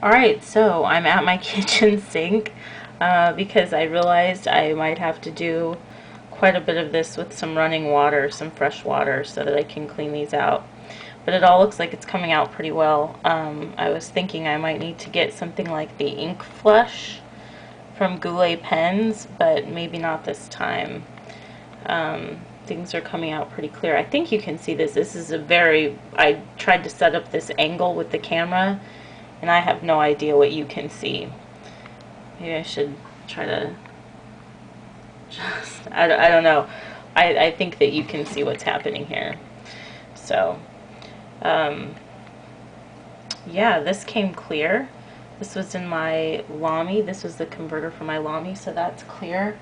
Alright, so I'm at my kitchen sink because I realized I might have to do quite a bit of this with some running water, some fresh water, so that I can clean these out. But it all looks like it's coming out pretty well. I was thinking I might need to get something like the ink flush from Goulet pens, but maybe not this time. Things are coming out pretty clear. I think you can see this. This is I tried to set up this angle with the camera, and I have no idea what you can see. Maybe I should try to just, I don't know. I think that you can see what's happening here. So, yeah, this came clear. This was in my Lamy. This was the converter for my Lamy, so that's clear.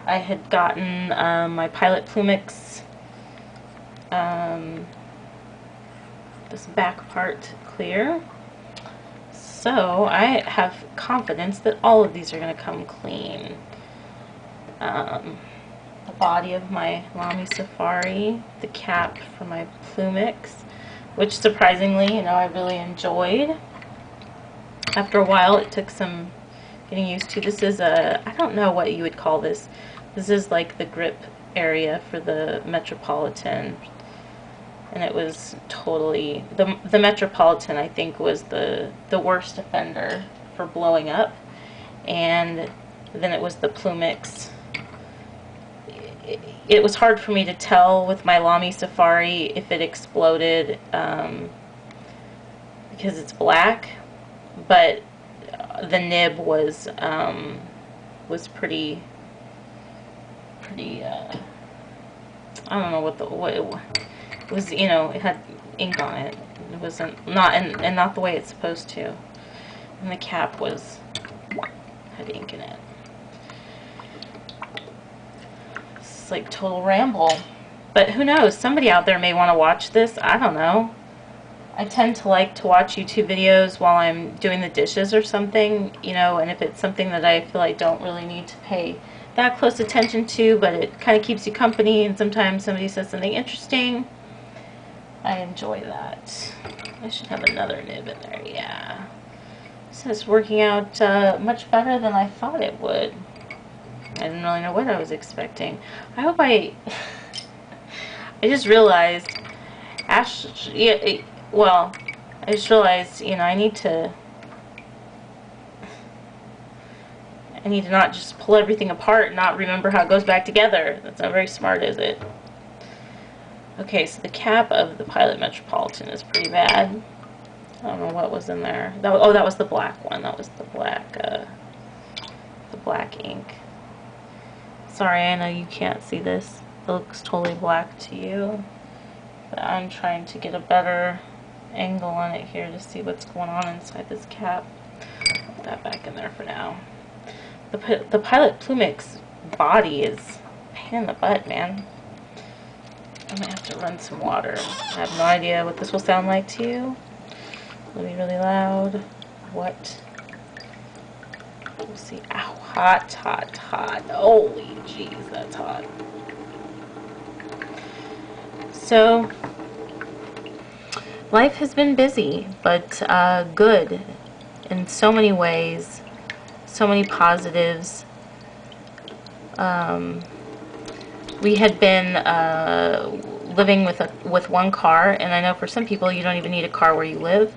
I had gotten my Pilot Plumix, this back part clear. So I have confidence that all of these are going to come clean. The body of my Lamy Safari, the cap for my Plumix, which surprisingly, I really enjoyed. After a while, it took some getting used to. This is I don't know what you would call this. This is like the grip area for the Metropolitan. And it was totally, the Metropolitan, I think, was the worst offender for blowing up. And then it was the Plumix. It was hard for me to tell with my Lamy Safari if it exploded because it's black, but the nib was pretty I don't know what it was, it had ink on it. It wasn't not the way it's supposed to. And the cap had ink in it. It's like total ramble. But who knows? Somebody out there may want to watch this. I don't know. I tend to like to watch YouTube videos while I'm doing the dishes or something, and if it's something that I feel I don't really need to pay that close attention to, but it kind of keeps you company, and sometimes somebody says something interesting, I enjoy that. I should have another nib in there, yeah. So it's working out much better than I thought it would. I didn't really know what I was expecting. I hope I just realized, I just realized, I need to not just pull everything apart and not remember how it goes back together. That's not very smart, is it? Okay, so the cap of the Pilot Metropolitan is pretty bad. I don't know what was in there. That was the black one. That was the black ink. Sorry, I know you can't see this. It looks totally black to you. But I'm trying to get a better angle on it here to see what's going on inside this cap. Put that back in there for now. The Pilot Plumix body is a pain in the butt, man. I might have to run some water. I have no idea what this will sound like to you. It'll be really loud. What? We'll see. Ow, hot, hot, hot. Holy jeez, that's hot. So, life has been busy, but good in so many ways. So many positives. We had been living with one car, and I know for some people you don't even need a car where you live,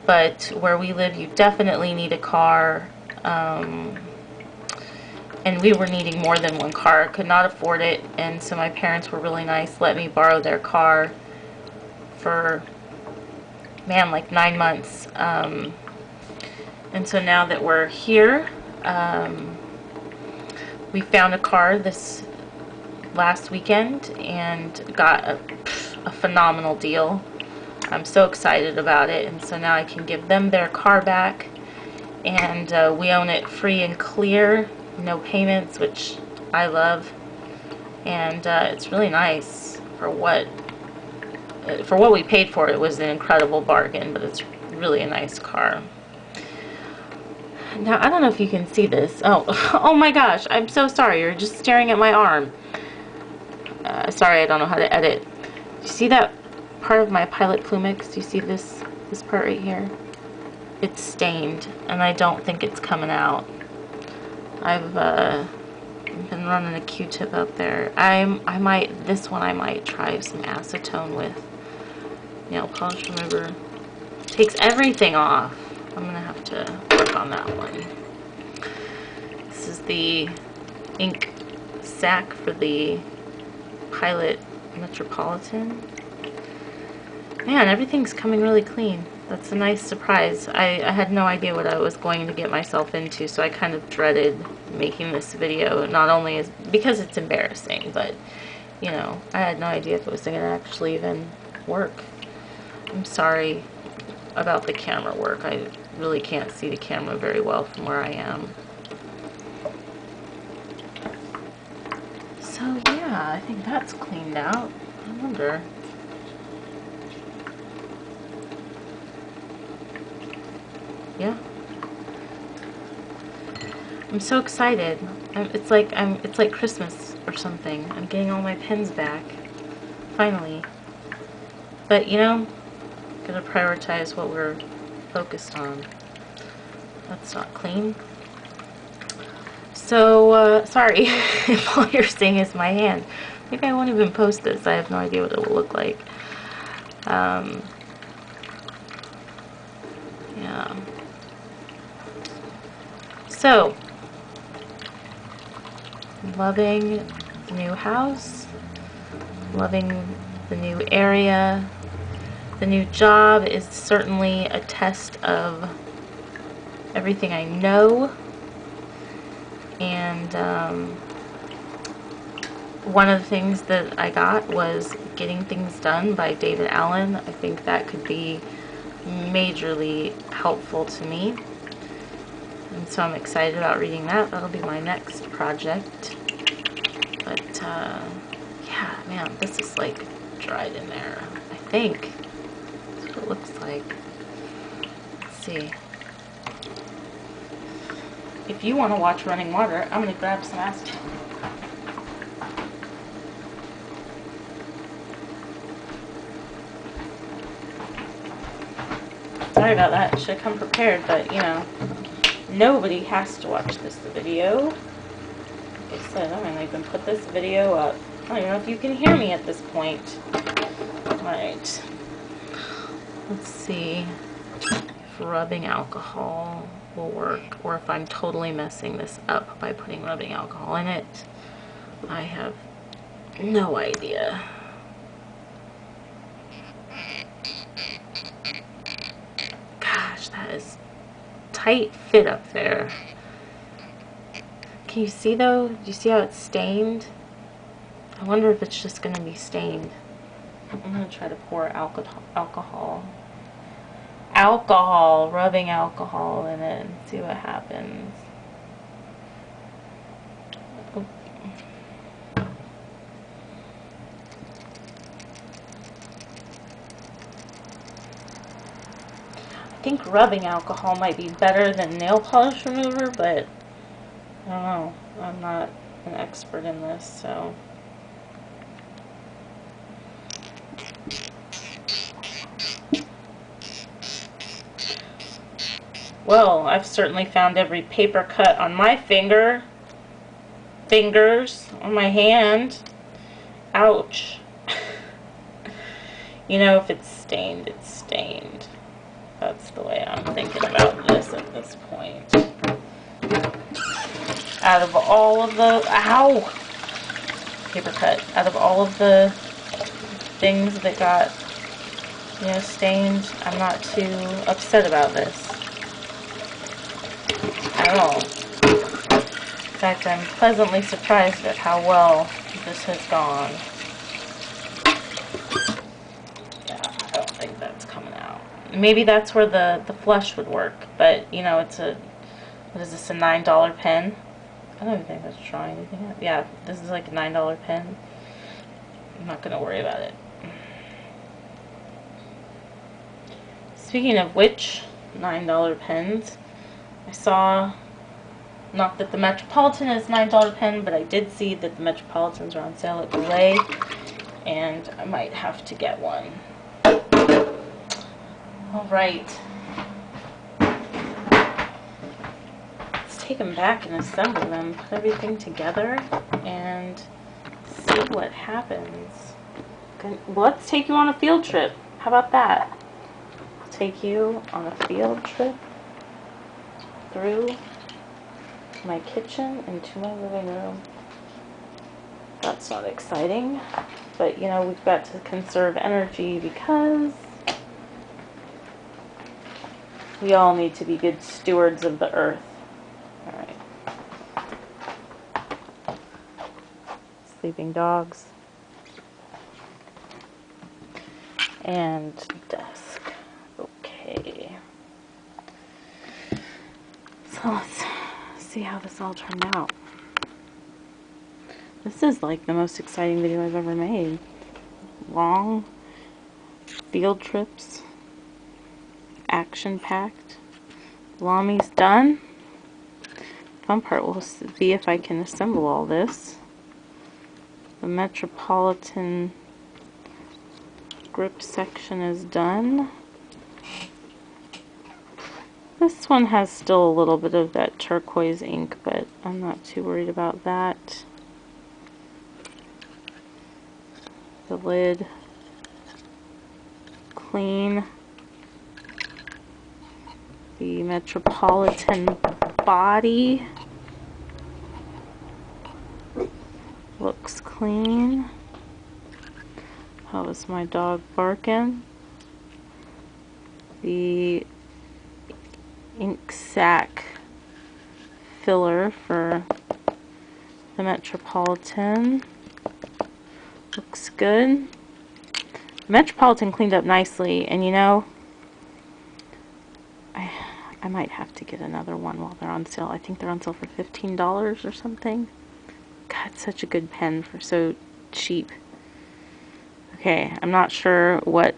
but where we live you definitely need a car, and we were needing more than one car. Could not afford it, and so my parents were really nice, let me borrow their car for, man, like 9 months. And so now that we're here, we found a car this last weekend and got a phenomenal deal. I'm so excited about it, and so now I can give them their car back, and we own it free and clear, no payments, which I love, and it's really nice for what we paid for. It was an incredible bargain, but it's really a nice car. Now, I don't know if you can see this. Oh my gosh, I'm so sorry. You're just staring at my arm. Sorry, I don't know how to edit. Do you see that part of my Pilot Plumix? Do you see this part right here? it's stained, and I don't think it's coming out. I've been running a Q-tip up there. This one I might try some acetone with. Nail polish remover. Takes everything off. I'm gonna have to work on that one. This is the ink sac for the Pilot Metropolitan. Man, everything's coming really clean. That's a nice surprise. I had no idea what I was going to get myself into, so I kind of dreaded making this video, not only because it's embarrassing, but, you know, I had no idea if it was going to actually even work. I'm sorry about the camera work. I really can't see the camera very well from where I am. So, yeah, I think that's cleaned out. I wonder. Yeah. I'm so excited. It's like Christmas or something. I'm getting all my pens back. Finally. But, you know, gotta prioritize what we're focused on. That's not clean. So, sorry if all you're seeing is my hand. Maybe I won't even post this. I have no idea what it will look like. Yeah. So, loving the new house, loving the new area. The new job is certainly a test of everything I know. And one of the things that I got was Getting Things Done by David Allen. I think that could be majorly helpful to me. And so I'm excited about reading that. That'll be my next project. But, yeah, man, this is like dried in there. I think that's what it looks like. Let's see. If you want to watch running water, I'm going to grab some acetone. Sorry about that. Should have come prepared, but, you know, nobody has to watch this video. Like I said, I'm going to even put this video up. I don't even know if you can hear me at this point. Alright. Let's see if rubbing alcohol will work, or if I'm totally messing this up by putting rubbing alcohol in it. I have no idea. Gosh, that is tight fit up there. Can you see though? Do you see how it's stained? I wonder if it's just going to be stained. I'm going to try to pour rubbing alcohol in it and see what happens. Oh. I think rubbing alcohol might be better than nail polish remover, but I don't know. I'm not an expert in this, so. Well, I've certainly found every paper cut on my fingers, on my hand. Ouch. You know, if it's stained, it's stained. That's the way I'm thinking about this at this point. Out of all of the, ow! Paper cut. Out of all of the things that got, you know, stained, I'm not too upset about this. At all. In fact, I'm pleasantly surprised at how well this has gone. Yeah, I don't think that's coming out. Maybe that's where the flush would work, but, you know, it's a, what is this, a $9 pen? I don't even think that's drawing anything out. Yeah, this is like a $9 pen. I'm not going to worry about it. Speaking of which, $9 pens, I saw, not that the Metropolitan is a $9 pen, but I did see that the Metropolitans are on sale at Goulet, and I might have to get one. Alright. take them back and assemble them, put everything together, and see what happens. Well, let's take you on a field trip. How about that? I'll take you on a field trip through my kitchen into my living room. That's not exciting, but you know, we've got to conserve energy because we all need to be good stewards of the earth. Alright. Sleeping dogs. And desk. Okay. So let's see how this all turned out. This is like the most exciting video I've ever made. Long field trips. Action-packed. Lami's done. Fun part will be if I can assemble all this. The Metropolitan grip section is done. This one has still a little bit of that turquoise ink, but I'm not too worried about that. The lid clean. The Metropolitan body looks clean. How is my dog barking? The ink sac filler for the Metropolitan looks good. The Metropolitan cleaned up nicely, and you know, I might have to get another one while they're on sale. I think they're on sale for $15 or something. God, it's such a good pen for so cheap. Okay, I'm not sure what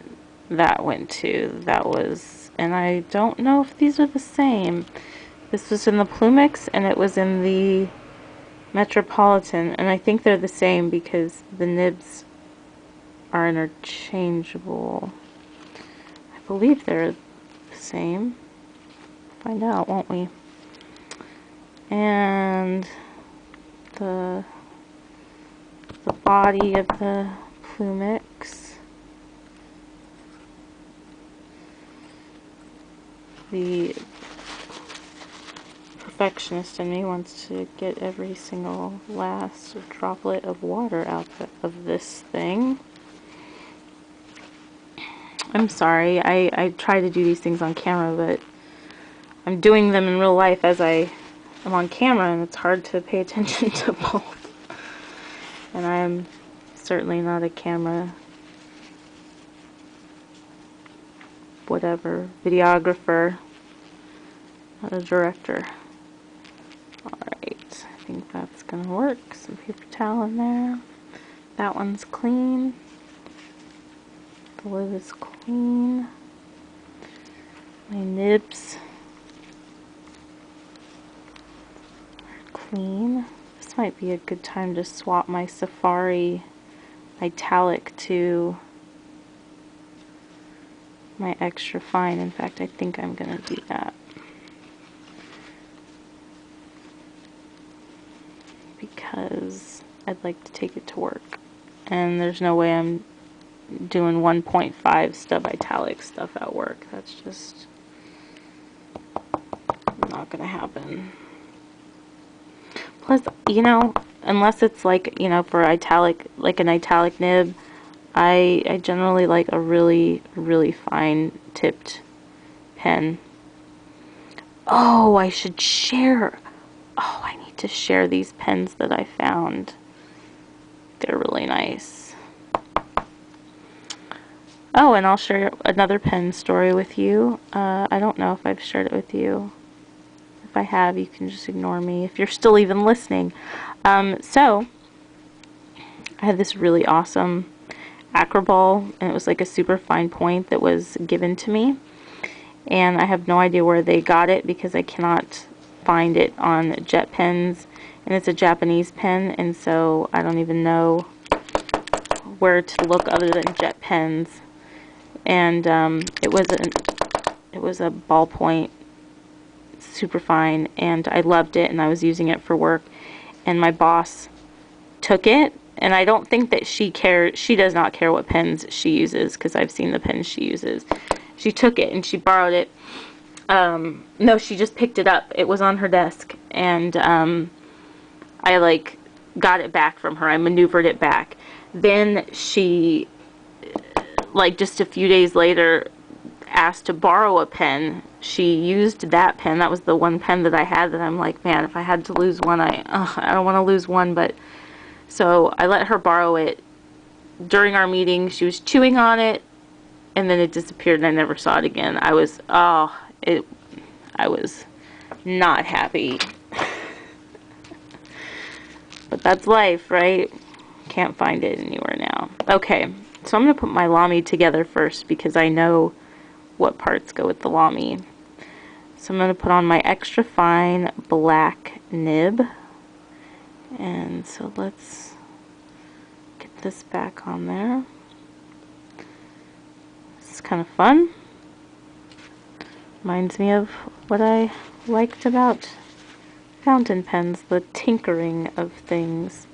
that went to. That was, and I don't know if these are the same. This was in the Plumix and it was in the Metropolitan, and I think they're the same because the nibs are interchangeable. I believe they're the same. Find out, won't we? And the body of the Plumix. The perfectionist in me wants to get every single last droplet of water out of this thing. I'm sorry, I try to do these things on camera, but I'm doing them in real life as I am on camera, and it's hard to pay attention to both. And I'm certainly not a camera whatever, videographer, not a director. Alright, I think that's gonna work. Some paper towel in there. That one's clean. The lid is clean. My nibs are clean. This might be a good time to swap my Safari italic to my extra fine. In fact, I think I'm gonna do that. Because I'd like to take it to work. And there's no way I'm doing 1.5 stub italic stuff at work. That's just not gonna happen. Plus, you know, unless it's like, you know, for italic, like an italic nib, I generally like a really, really fine tipped pen. Oh, I should share. Oh, I need to share these pens that I found. They're really nice. Oh, and I'll share another pen story with you. I don't know if I've shared it with you. If I have, you can just ignore me if you're still even listening. So, I had this really awesome acroball, and it was like a super fine point that was given to me. And I have no idea where they got it because I cannot find it on jet pens. And it's a Japanese pen, and so I don't even know where to look other than jet pens. And it was a ballpoint super fine, and I loved it, and I was using it for work, and my boss took it, and I don't think that she cares. She does not care what pens she uses, because I've seen the pens she uses. She took it and she borrowed it. No, she just picked it up. It was on her desk, and I like got it back from her. I maneuvered it back. Then she, like just a few days later, asked to borrow a pen. She used that pen. That was the one pen that I had that I'm like, man, if I had to lose one, I don't want to lose one. But so I let her borrow it. During our meeting, she was chewing on it, and then it disappeared, and I never saw it again. I was not happy. But that's life, right? Can't find it anywhere now. Okay, so I'm going to put my Lamy together first, because I know what parts go with the Lamy. So I'm going to put on my extra fine black nib. And so let's get this back on there. This is kind of fun. Reminds me of what I liked about fountain pens, the tinkering of things.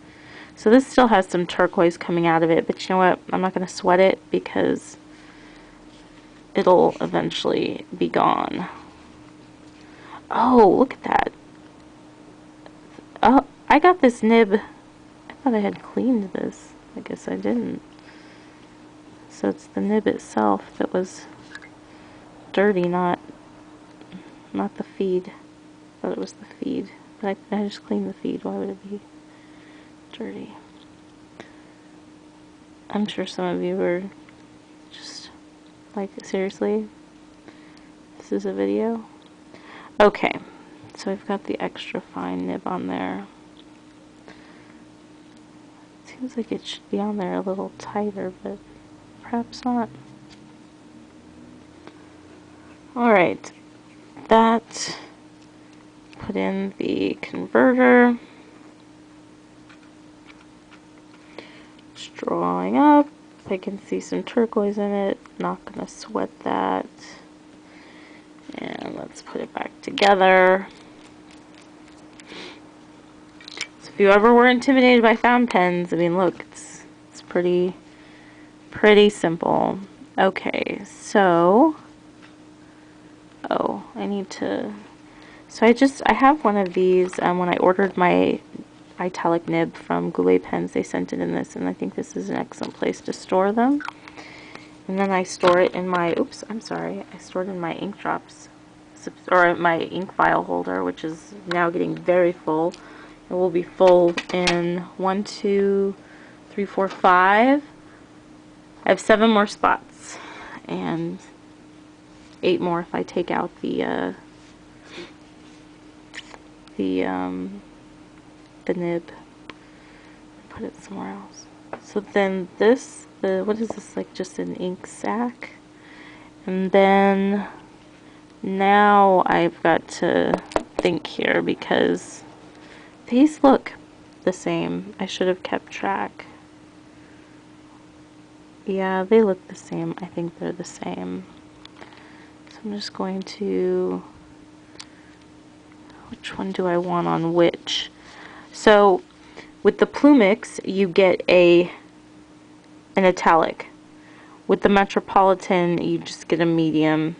So this still has some turquoise coming out of it, but you know what? I'm not going to sweat it, because it'll eventually be gone. Oh, look at that. Oh, I got this nib. I thought I had cleaned this. I guess I didn't. So it's the nib itself that was dirty, not the feed. I thought it was the feed. But I just cleaned the feed. Why would it be dirty? I'm sure some of you are just like, seriously? This is a video? Okay, so I've got the extra fine nib on there. Seems like it should be on there a little tighter, but perhaps not. Alright, that, put in the converter. It's drawing up. I can see some turquoise in it. Not gonna sweat that. And let's put it back together. So if you ever were intimidated by fountain pens, I mean, look, it's pretty simple. Okay, so I need to. So I have one of these. When I ordered my italic nib from Goulet Pens, they sent it in this, and I think this is an excellent place to store them. And then I store it in my, I store it in my ink drops, or my ink vial holder, which is now getting very full. It will be full in 1, 2, 3, 4, 5. I have 7 more spots, and 8 more if I take out the nib, put it somewhere else. So then this, what is this, like just an ink sac? And then now I've got to think here, because these look the same. I should have kept track. Yeah, they look the same. I think they're the same. So I'm just going to, which one do I want on which? So with the Plumix, you get an italic. With the Metropolitan, you just get a medium.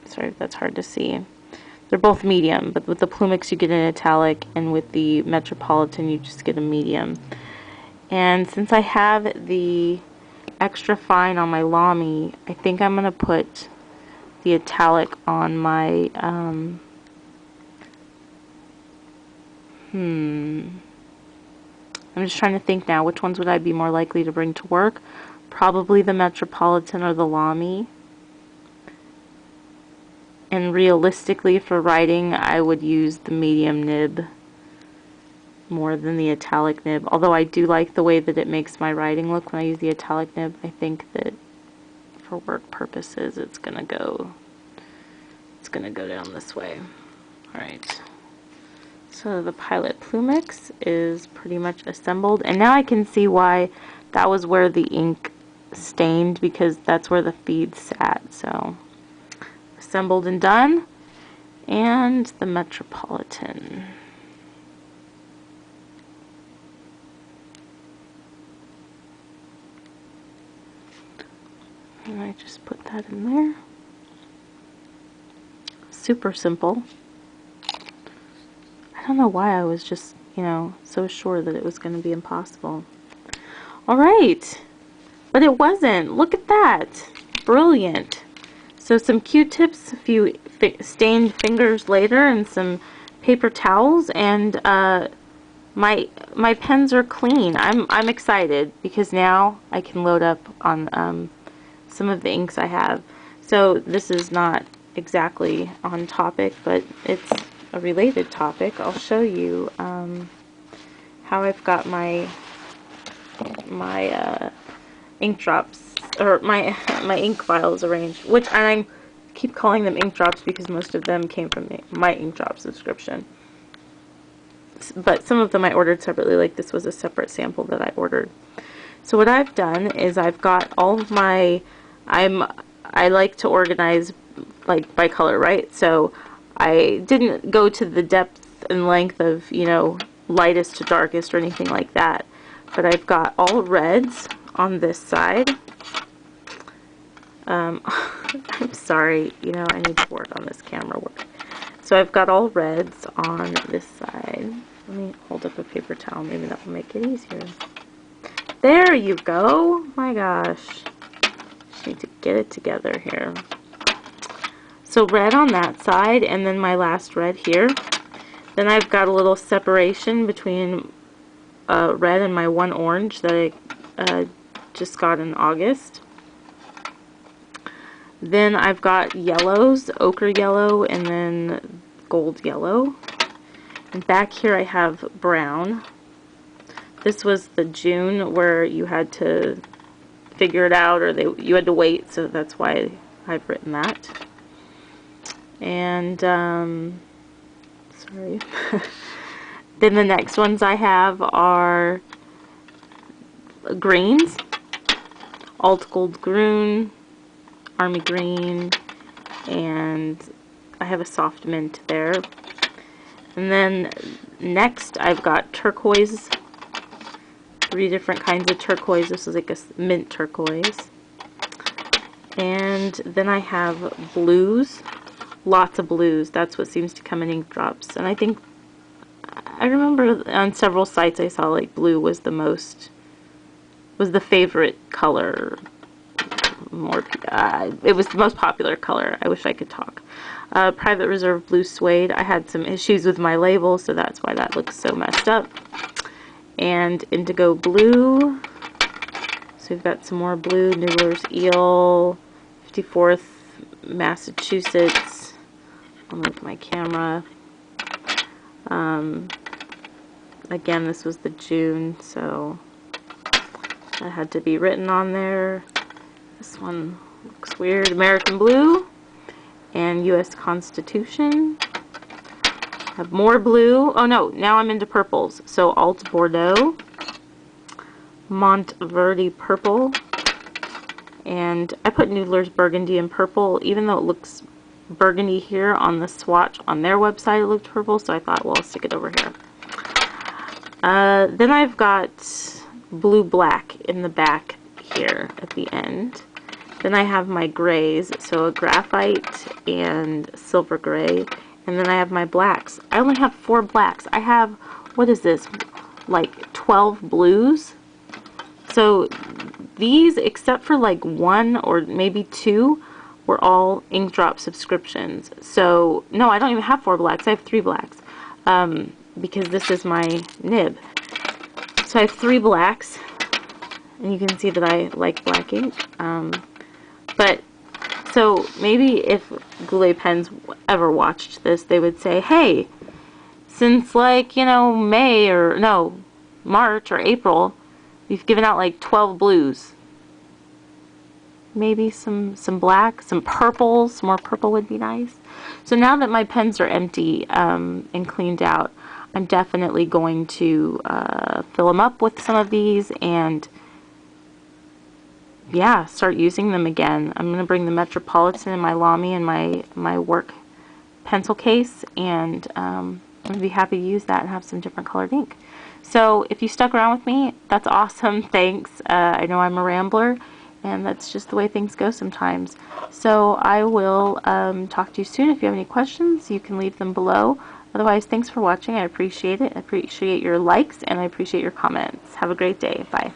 Sorry, that's hard to see. They're both medium, but with the Plumix, you get an italic, and with the Metropolitan, you just get a medium. And since I have the extra fine on my Lamy, I think I'm going to put the italic on my, I'm just trying to think now, which ones would I be more likely to bring to work? Probably the Metropolitan or the Lamy. And realistically, for writing, I would use the medium nib more than the italic nib. Although I do like the way that it makes my writing look when I use the italic nib. I think that for work purposes, it's gonna go down this way. Alright. So the Pilot Plumix is pretty much assembled, and now I can see why that was where the ink stained, because that's where the feed sat. So assembled and done, and the Metropolitan. And I just put that in there. Super simple. I don't know why I was just, you know, so sure that it was going to be impossible. Alright, but it wasn't. Look at that. Brilliant. So some Q-tips, a few stained fingers later, and some paper towels, and my pens are clean. I'm excited because now I can load up on some of the inks I have. So this is not exactly on topic, but it's a related topic. I'll show you how I've got my ink drops, or my ink vials arranged, which, and I keep calling them ink drops because most of them came from my ink drop subscription, but some of them I ordered separately, like this was a separate sample that I ordered. So what I've done is I've got all of my, I like to organize like by color, right? So I didn't go to the depth and length of, you know, lightest to darkest or anything like that, but I've got all reds on this side. I'm sorry, you know, I need to work on this camera work. So I've got all reds on this side. Let me hold up a paper towel, maybe that will make it easier. There you go. My gosh. Just need to get it together here. So red on that side, and then my last red here. Then I've got a little separation between red and my one orange that I just got in August. Then I've got yellows, ochre yellow, and then gold yellow. And back here I have brown. This was the June where you had to figure it out, or you had to wait, so that's why I've written that. And sorry. Then the next ones I have are greens, alt gold green, army green, and I have a soft mint there. And then next I've got turquoise, 3 different kinds of turquoise. This is like a mint turquoise. And then I have blues, lots of blues. That's what seems to come in ink drops. And I think, I remember on several sites I saw like blue was the favorite color. It was the most popular color. I wish I could talk. Private Reserve blue suede. I had some issues with my label, so that's why that looks so messed up. And indigo blue. So we've got some more blue. Nibbler's Eel, 54th Massachusetts. I'll move my camera. Again, this was the June, so that had to be written on there. This one looks weird. American Blue and U.S. Constitution. Have more blue. Oh no, now I'm into purples. So Alt Bordeaux, Montverde Purple, and I put Noodler's Burgundy and Purple, even though it looks burgundy here on the swatch on their website, it looked purple, so I thought, well, I'll stick it over here. Then I've got blue black in the back here at the end. Then I have my grays, so a graphite and silver gray. And then I have my blacks. I only have 4 blacks. I have, what is this, like 12 blues? So these, except for like 1 or maybe 2, were all ink drop subscriptions. So, no, I don't even have 4 blacks. I have 3 blacks. Because this is my nib. So I have 3 blacks. And you can see that I like black ink. But, so maybe if Goulet Pens ever watched this, they would say, hey, since like, you know, May or, no, March or April, we've given out like 12 blues. Maybe some black, some purples, more purple would be nice. So now that my pens are empty and cleaned out, I'm definitely going to fill them up with some of these and yeah, start using them again. I'm going to bring the Metropolitan and my Lamy and my work pencil case, and I'd be happy to use that and have some different colored ink. So if you stuck around with me, that's awesome. Thanks. I know I'm a rambler, and that's just the way things go sometimes. So I will talk to you soon. If you have any questions, you can leave them below. Otherwise, thanks for watching. I appreciate it. I appreciate your likes, and I appreciate your comments. Have a great day. Bye.